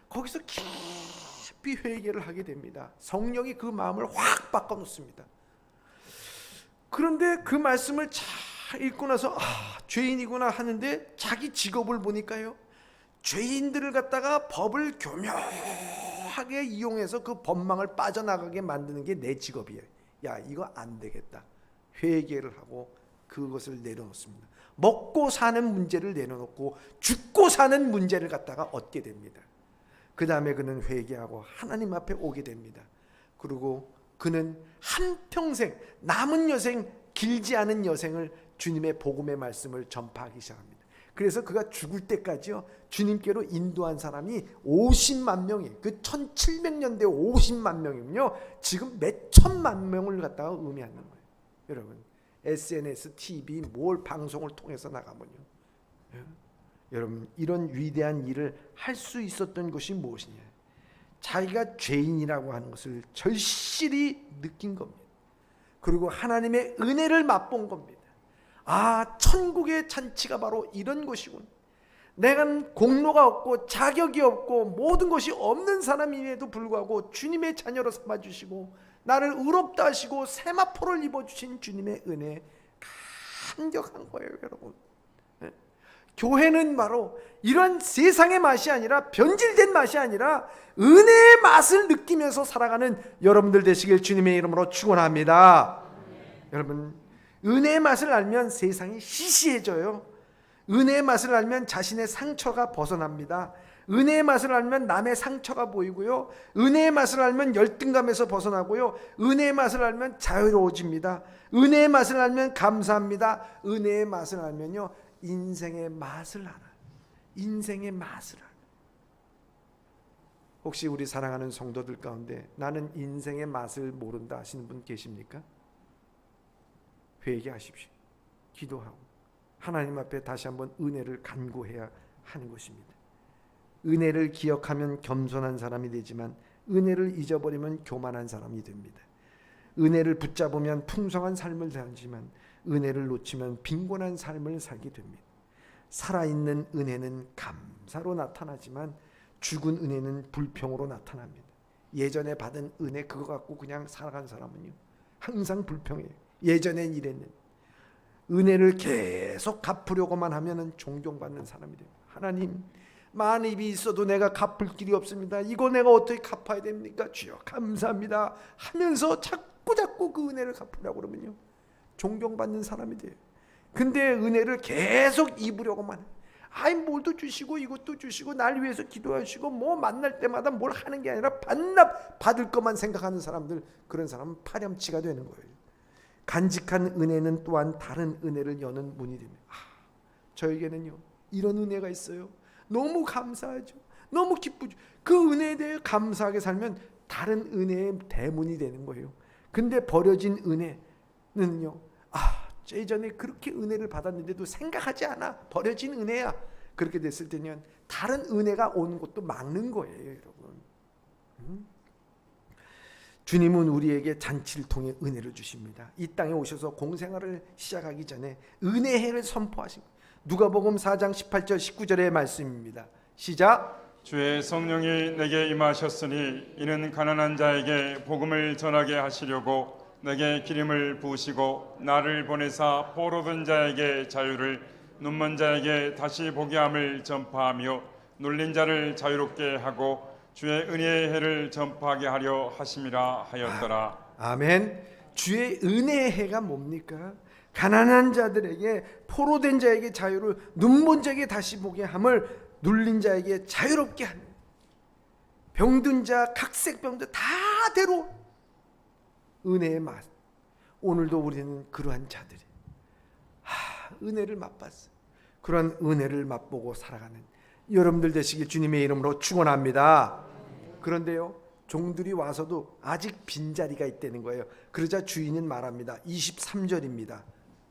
거기서 깊이 회개를 하게 됩니다. 성령이 그 마음을 확 바꿔놓습니다. 그런데 그 말씀을 잘 읽고 나서 죄인이구나 하는데 자기 직업을 보니까요, 죄인들을 갖다가 법을 교묘하게 이용해서 그 법망을 빠져나가게 만드는 게 내 직업이에요. 야, 이거 안 되겠다. 회개를 하고 그것을 내려놓습니다. 먹고 사는 문제를 내려놓고 죽고 사는 문제를 갖다가 얻게 됩니다. 그 다음에 그는 회개하고 하나님 앞에 오게 됩니다. 그리고 그는 한평생, 남은 여생, 길지 않은 여생을 주님의 복음의 말씀을 전파하기 시작합니다. 그래서 그가 죽을 때까지요, 주님께로 인도한 사람이 50만 명이, 그 1700년대 50만 명이면요, 지금 몇 천만 명을 갖다가 의미하는 거예요. 여러분, SNS, TV, 뭘 방송을 통해서 나가면요, 여러분, 이런 위대한 일을 할 수 있었던 것이 무엇이냐? 자기가 죄인이라고 하는 것을 절실히 느낀 겁니다. 그리고 하나님의 은혜를 맛본 겁니다. 천국의 잔치가 바로 이런 것이군. 내가 공로가 없고 자격이 없고 모든 것이 없는 사람임에도 불구하고 주님의 자녀로 삼아주시고 나를 의롭다 하시고 세마포를 입어주신 주님의 은혜에 감격한 거예요, 여러분. 교회는 바로 이런 세상의 맛이 아니라, 변질된 맛이 아니라 은혜의 맛을 느끼면서 살아가는 여러분들 되시길 주님의 이름으로 축원합니다. 여러분, 은혜의 맛을 알면 세상이 시시해져요. 은혜의 맛을 알면 자신의 상처가 벗어납니다. 은혜의 맛을 알면 남의 상처가 보이고요. 은혜의 맛을 알면 열등감에서 벗어나고요. 은혜의 맛을 알면 자유로워집니다. 은혜의 맛을 알면 감사합니다. 은혜의 맛을 알면요, 인생의 맛을 알아요. 인생의 맛을 알아요. 혹시 우리 사랑하는 성도들 가운데 나는 인생의 맛을 모른다 하시는 분 계십니까? 회개하십시오. 기도하고 하나님 앞에 다시 한번 은혜를 간구해야 하는 것입니다. 은혜를 기억하면 겸손한 사람이 되지만 은혜를 잊어버리면 교만한 사람이 됩니다. 은혜를 붙잡으면 풍성한 삶을 살지만 은혜를 놓치면 빈곤한 삶을 살게 됩니다. 살아있는 은혜는 감사로 나타나지만 죽은 은혜는 불평으로 나타납니다. 예전에 받은 은혜 그거 갖고 그냥 살아간 사람은요, 항상 불평해요. 예전엔 이랬는데. 은혜를 계속 갚으려고만 하면은 존경받는 사람이 됩니다. 하나님, 많은 입이 있어도 내가 갚을 길이 없습니다. 이거 내가 어떻게 갚아야 됩니까? 주여 감사합니다 하면서 자꾸 그 은혜를 갚으려고 그러면요, 존경받는 사람이 돼요. 근데 은혜를 계속 입으려고만 해요. 뭘도 주시고 이것도 주시고 날 위해서 기도하시고 뭐 만날 때마다 뭘 하는 게 아니라 반납 받을 것만 생각하는 사람들, 그런 사람은 파렴치가 되는 거예요. 간직한 은혜는 또한 다른 은혜를 여는 문이 됩니다. 저에게는요, 이런 은혜가 있어요. 너무 감사하죠. 너무 기쁘죠. 그 은혜에 대해 감사하게 살면 다른 은혜의 대문이 되는 거예요. 근데 버려진 은혜는요, 예전에 그렇게 은혜를 받았는데도 생각하지 않아. 버려진 은혜야. 그렇게 됐을 때는 다른 은혜가 오는 것도 막는 거예요, 여러분. 주님은 우리에게 잔치를 통해 은혜를 주십니다. 이 땅에 오셔서 공생활을 시작하기 전에 은혜의 해를 선포하신 누가복음 4장 18절 19절의 말씀입니다. 시작. 주의 성령이 내게 임하셨으니 이는 가난한 자에게 복음을 전하게 하시려고 내게 기름을 부으시고 나를 보내사 포로된 자에게 자유를 눈먼 자에게 다시 보게 함을 전파하며 눌린 자를 자유롭게 하고 주의 은혜의 해를 전파하게 하려 하심이라 하였더라. 아멘. 주의 은혜의 해가 뭡니까? 가난한 자들에게, 포로된 자에게 자유를, 눈먼 자에게 다시 보게 함을, 눌린 자에게 자유롭게 하는, 병든 자, 각색병들 다 대로 은혜의 맛. 오늘도 우리는 그러한 자들이 은혜를 맛봤어. 그러한 은혜를 맛보고 살아가는 여러분들 되시길 주님의 이름으로 축원합니다. 그런데요, 종들이 와서도 아직 빈자리가 있다는 거예요. 그러자 주인은 말합니다. 23절입니다.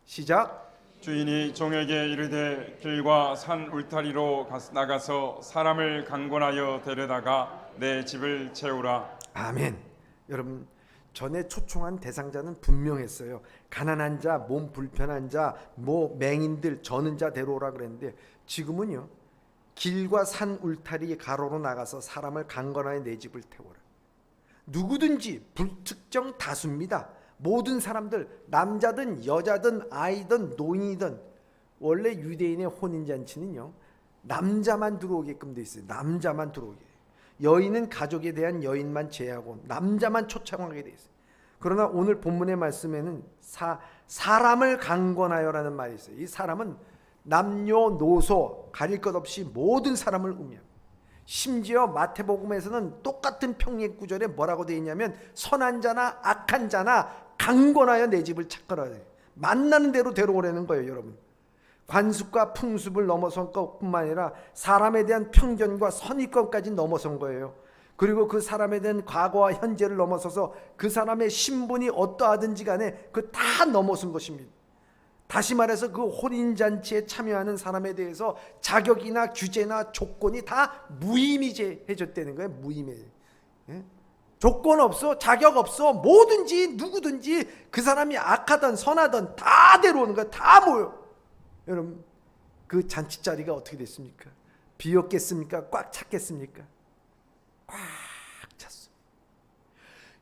시작. 주인이 종에게 이르되 길과 산 울타리로 나가서 사람을 강권하여 데려다가 내 집을 채우라. 아멘. 여러분, 전에 초청한 대상자는 분명했어요. 가난한 자, 몸 불편한 자, 맹인들, 저는 자 데려오라 그랬는데 지금은요, 길과 산 울타리 가로로 나가서 사람을 강권하여 내 집을 태워라. 누구든지 불특정 다수입니다. 모든 사람들, 남자든 여자든 아이든 노인이든. 원래 유대인의 혼인잔치는요, 남자만 들어오게끔 돼 있어요. 남자만 들어오게. 여인은 가족에 대한 여인만 제하고 남자만 초청하게 돼 있어요. 그러나 오늘 본문의 말씀에는 사람을 강권하여라는 말이 있어요. 이 사람은 남녀노소 가릴 것 없이 모든 사람을 의미합니다. 심지어 마태복음에서는 똑같은 평행 구절에 뭐라고 되어 있냐면 선한 자나 악한 자나 강권하여 내 집을 찾거라. 만나는 대로 데려오라는 거예요. 여러분, 관습과 풍습을 넘어선 것뿐만 아니라 사람에 대한 편견과 선입견까지 넘어선 거예요. 그리고 그 사람에 대한 과거와 현재를 넘어서서 그 사람의 신분이 어떠하든지 간에 그 다 넘어선 것입니다. 다시 말해서 그 혼인잔치에 참여하는 사람에 대해서 자격이나 규제나 조건이 다 무의미해졌다는 거예요. 무의미. 예? 조건 없어, 자격 없어, 뭐든지 누구든지 그 사람이 악하든 선하든 다 데려오는 거야. 다 모여. 여러분, 그 잔치 자리가 어떻게 됐습니까? 비었겠습니까? 꽉 찼겠습니까? 꽉 찼어.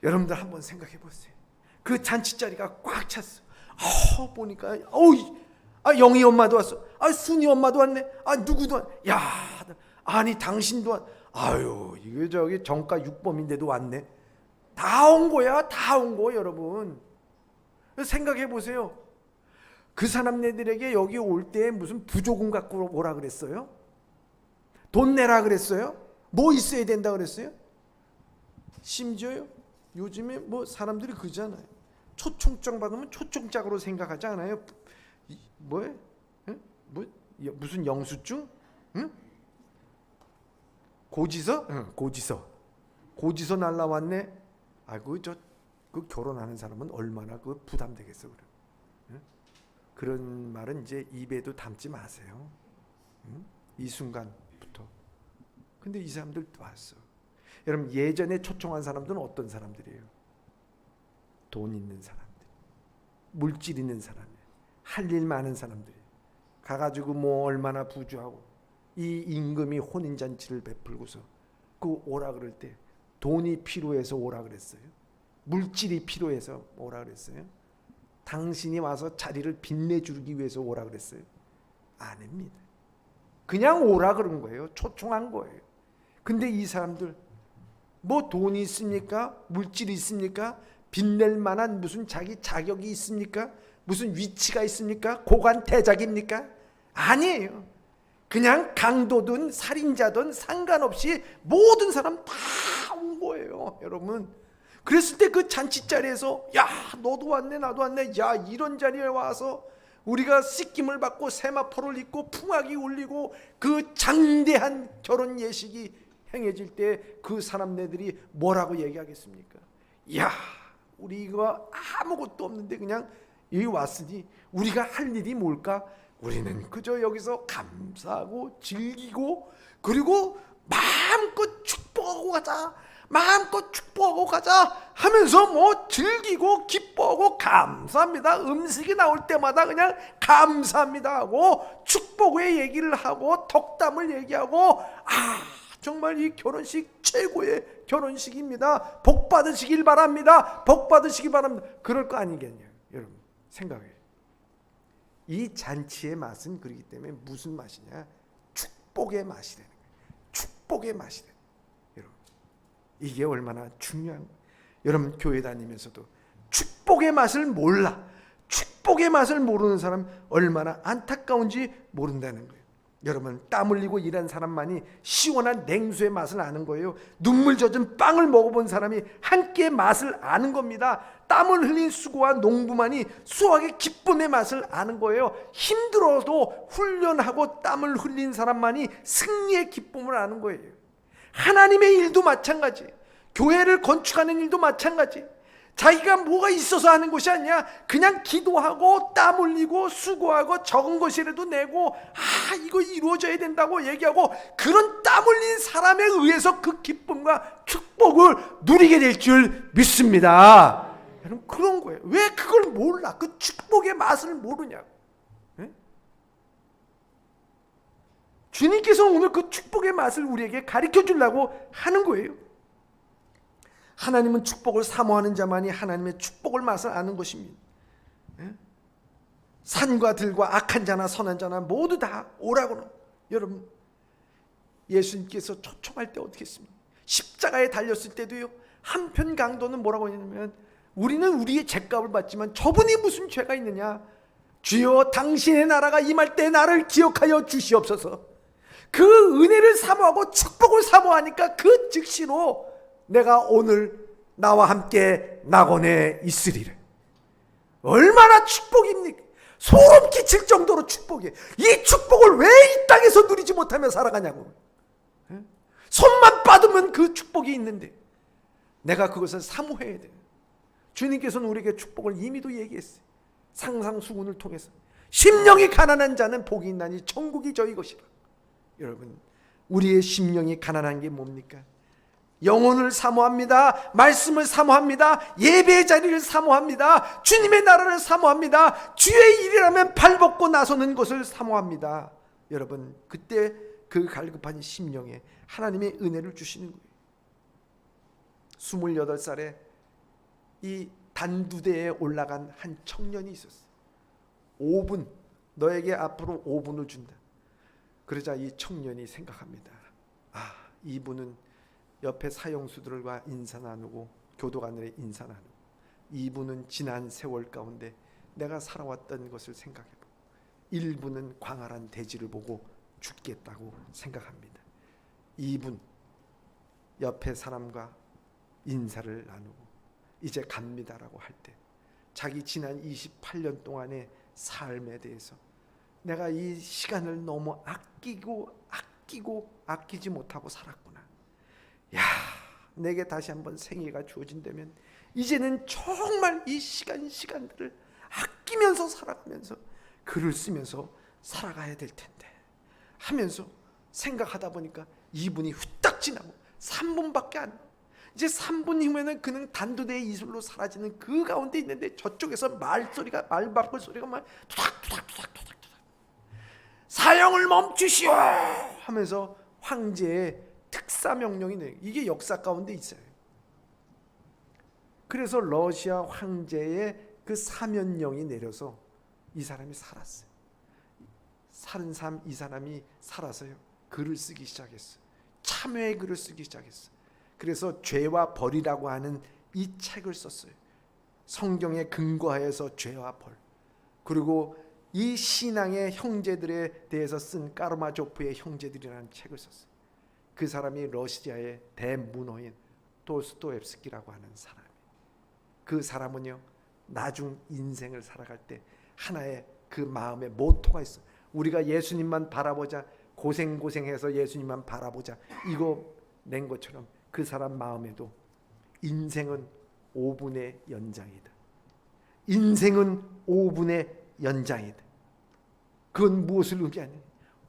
여러분들 한번 생각해 보세요. 그 잔치 자리가 꽉 찼어. 보니까 영희 엄마도 왔어. 순이 엄마도 왔네. 누구도 왔네. 야, 아니 당신도 왔. 이게 저기 정가 6범인데도 왔네. 다 온 거야. 다 온 거. 여러분, 생각해 보세요. 그 사람네들에게 여기 올 때 무슨 부조금 갖고 오라 그랬어요? 돈 내라 그랬어요? 뭐 있어야 된다 그랬어요? 심지어요, 요즘에 뭐 사람들이 그러잖아요. 초청장 받으면 초청장으로 생각하지 않아요? 무슨 영수증? 응? 고지서? 응, 고지서 날라왔네. 그 결혼하는 사람은 얼마나 그 부담되겠어. 그래. 응? 그런 말은 이제 입에도 담지 마세요. 응? 이 순간부터. 근데 이 사람들도 왔어. 여러분, 예전에 초청한 사람들은 어떤 사람들이에요? 돈 있는 사람들, 물질 있는 사람이에요. 할 일 많은 사람들이에요. 가가지고 뭐 얼마나 부주하고 이 임금이 혼인잔치를 베풀고서 그 오라 그럴 때 돈이 필요해서 오라 그랬어요? 물질이 필요해서 오라 그랬어요? 당신이 와서 자리를 빛내주기 위해서 오라 그랬어요? 아닙니다. 그냥 오라 그런 거예요. 초청한 거예요. 근데 이 사람들 뭐 돈이 있습니까? 물질이 있습니까? 빛낼 만한 무슨 자기 자격이 있습니까? 무슨 위치가 있습니까? 고관 대작입니까? 아니에요. 그냥 강도든 살인자든 상관없이 모든 사람 다 온 거예요. 여러분, 그랬을 때 그 잔치 자리에서 야, 너도 왔네, 나도 왔네. 야, 이런 자리에 와서 우리가 씻김을 받고 세마포를 입고 풍악이 울리고 그 장대한 결혼 예식이 행해질 때 그 사람네들이 뭐라고 얘기하겠습니까? 야, 우리가 아무것도 없는데 그냥 여기 왔으니 우리가 할 일이 뭘까? 우리는 그저 여기서 감사하고 즐기고 그리고 마음껏 축복하고 가자. 마음껏 축복하고 가자 하면서 뭐 즐기고 기뻐하고 감사합니다. 음식이 나올 때마다 그냥 감사합니다 하고 축복의 얘기를 하고 덕담을 얘기하고 정말 이 결혼식 최고의 결혼식입니다. 복 받으시길 바랍니다. 복 받으시기 바랍니다. 그럴 거 아니겠냐 여러분 생각해. 이 잔치의 맛은 그렇기 때문에 무슨 맛이냐? 축복의 맛이라는 거예요. 축복의 맛이라는 거예요. 여러분 이게 얼마나 중요한 거예요. 여러분 교회 다니면서도 축복의 맛을 몰라. 축복의 맛을 모르는 사람 얼마나 안타까운지 모른다는 거예요. 여러분 땀 흘리고 일한 사람만이 시원한 냉수의 맛을 아는 거예요. 눈물 젖은 빵을 먹어본 사람이 한 끼의 맛을 아는 겁니다. 땀을 흘린 수고한 농부만이 수확의 기쁨의 맛을 아는 거예요. 힘들어도 훈련하고 땀을 흘린 사람만이 승리의 기쁨을 아는 거예요. 하나님의 일도 마찬가지, 교회를 건축하는 일도 마찬가지. 자기가 뭐가 있어서 하는 것이 아니야. 그냥 기도하고 땀 흘리고 수고하고 적은 것이라도 내고 이거 이루어져야 된다고 얘기하고 그런 땀 흘린 사람에 의해서 그 기쁨과 축복을 누리게 될 줄 믿습니다. 여러분 그런 거예요. 왜 그걸 몰라? 그 축복의 맛을 모르냐고. 네? 주님께서 오늘 그 축복의 맛을 우리에게 가르쳐 주려고 하는 거예요. 하나님은 축복을 사모하는 자만이 하나님의 축복을 맛을 아는 것입니다. 산과 들과 악한 자나 선한 자나 모두 다 오라고는. 여러분 예수님께서 초청할 때 어떻게 했습니까? 십자가에 달렸을 때도요. 한편 강도는 뭐라고 했냐면 우리는 우리의 죄값을 받지만 저분이 무슨 죄가 있느냐. 주여 당신의 나라가 임할 때 나를 기억하여 주시옵소서. 그 은혜를 사모하고 축복을 사모하니까 그 즉시로 내가 오늘 나와 함께 낙원에 있으리라. 얼마나 축복입니까? 소름 끼칠 정도로 축복이에요. 이 축복을 왜 이 땅에서 누리지 못하며 살아가냐고. 손만 뻗으면 그 축복이 있는데 내가 그것을 사모해야 돼요. 주님께서는 우리에게 축복을 이미도 얘기했어요. 상상수군을 통해서 심령이 가난한 자는 복이 있나니 천국이 저희 것이라. 여러분 우리의 심령이 가난한 게 뭡니까? 영혼을 사모합니다. 말씀을 사모합니다. 예배의 자리를 사모합니다. 주님의 나라를 사모합니다. 주의 일이라면 발벗고 나서는 것을 사모합니다. 여러분 그때 그 갈급한 심령에 하나님의 은혜를 주시는 거예요. 28살에 이 단두대에 올라간 한 청년이 있었어요. 5분 너에게 앞으로 5분을 준다. 그러자 이 청년이 생각합니다. 이분은 옆에 사형수들과 인사 나누고 교도관들의 인사 나누고 이분은 지난 세월 가운데 내가 살아왔던 것을 생각해보고 1분은 광활한 대지를 보고 죽겠다고 생각합니다. 2분 옆에 사람과 인사를 나누고 이제 갑니다라고 할 때 자기 지난 28년 동안의 삶에 대해서 내가 이 시간을 너무 아끼지 못하고 살았구나. 야, 내게 다시 한번 생애가 주어진다면 이제는 정말 이 시간들을 아끼면서 살아가면서 글을 쓰면서 살아가야 될 텐데 하면서 생각하다 보니까 2분이 후딱 지나고 3분밖에 안 남아. 이제 3분 이후에는 그는 단두대의 이슬로 사라지는 그 가운데 있는데 저쪽에서 말바꿀 소리가 막 투닥투닥 사형을 멈추시오 하면서 황제의 특사 명령이 내요. 이게 역사 가운데 있어요. 그래서 러시아 황제의 그 사면령이 내려서 이 사람이 살았어요. 사는 삶 이 사람이 살아서요. 글을 쓰기 시작했어요. 참회의 글을 쓰기 시작했어요. 그래서 죄와 벌이라고 하는 이 책을 썼어요. 성경에 근거하여서 죄와 벌. 그리고 이 신앙의 형제들에 대해서 쓴 까르마조프의 형제들이라는 책을 썼어요. 그 사람이 러시아의 대문호인 도스토옙스키라고 하는 사람이에요. 그 사람은요 나중 인생을 살아갈 때 하나의 그 마음의 모토가 있어요. 우리가 예수님만 바라보자, 고생해서 예수님만 바라보자, 이거 낸 것처럼 그 사람 마음에도 인생은 5분의 연장이다. 인생은 5분의 연장이다. 그건 무엇을 의미하냐?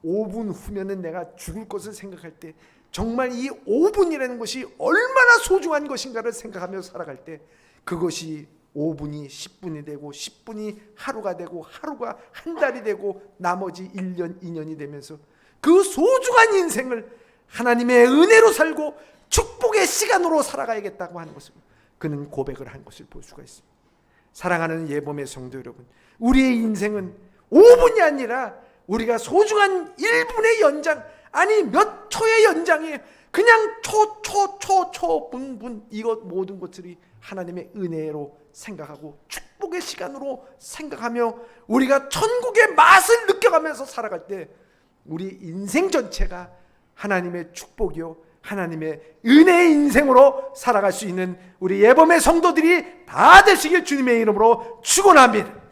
5분 후면은 내가 죽을 것을 생각할 때 정말 이 5분이라는 것이 얼마나 소중한 것인가를 생각하며 살아갈 때 그것이 5분이 10분이 되고 10분이 하루가 되고 하루가 한 달이 되고 나머지 1년 2년이 되면서 그 소중한 인생을 하나님의 은혜로 살고 축복의 시간으로 살아가야겠다고 하는 것을 그는 고백을 한 것을 볼 수가 있습니다. 사랑하는 예범의 성도 여러분, 우리의 인생은 5분이 아니라 우리가 소중한 1분의 연장, 아니 몇 초의 연장이 그냥 분 이것 모든 것들이 하나님의 은혜로 생각하고 축복의 시간으로 생각하며 우리가 천국의 맛을 느껴가면서 살아갈 때 우리 인생 전체가 하나님의 축복이요 하나님의 은혜의 인생으로 살아갈 수 있는 우리 예범의 성도들이 다 되시길 주님의 이름으로 축원합니다.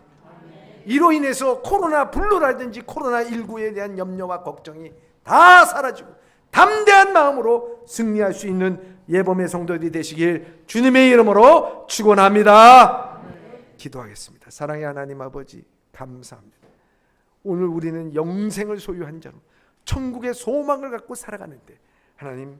이로 인해서 코로나 블루라든지 코로나19에 대한 염려와 걱정이 다 사라지고 담대한 마음으로 승리할 수 있는 예범의 성도들이 되시길 주님의 이름으로 축원합니다. 기도하겠습니다. 사랑의 하나님 아버지, 감사합니다. 오늘 우리는 영생을 소유한 자로 천국의 소망을 갖고 살아가는데 하나님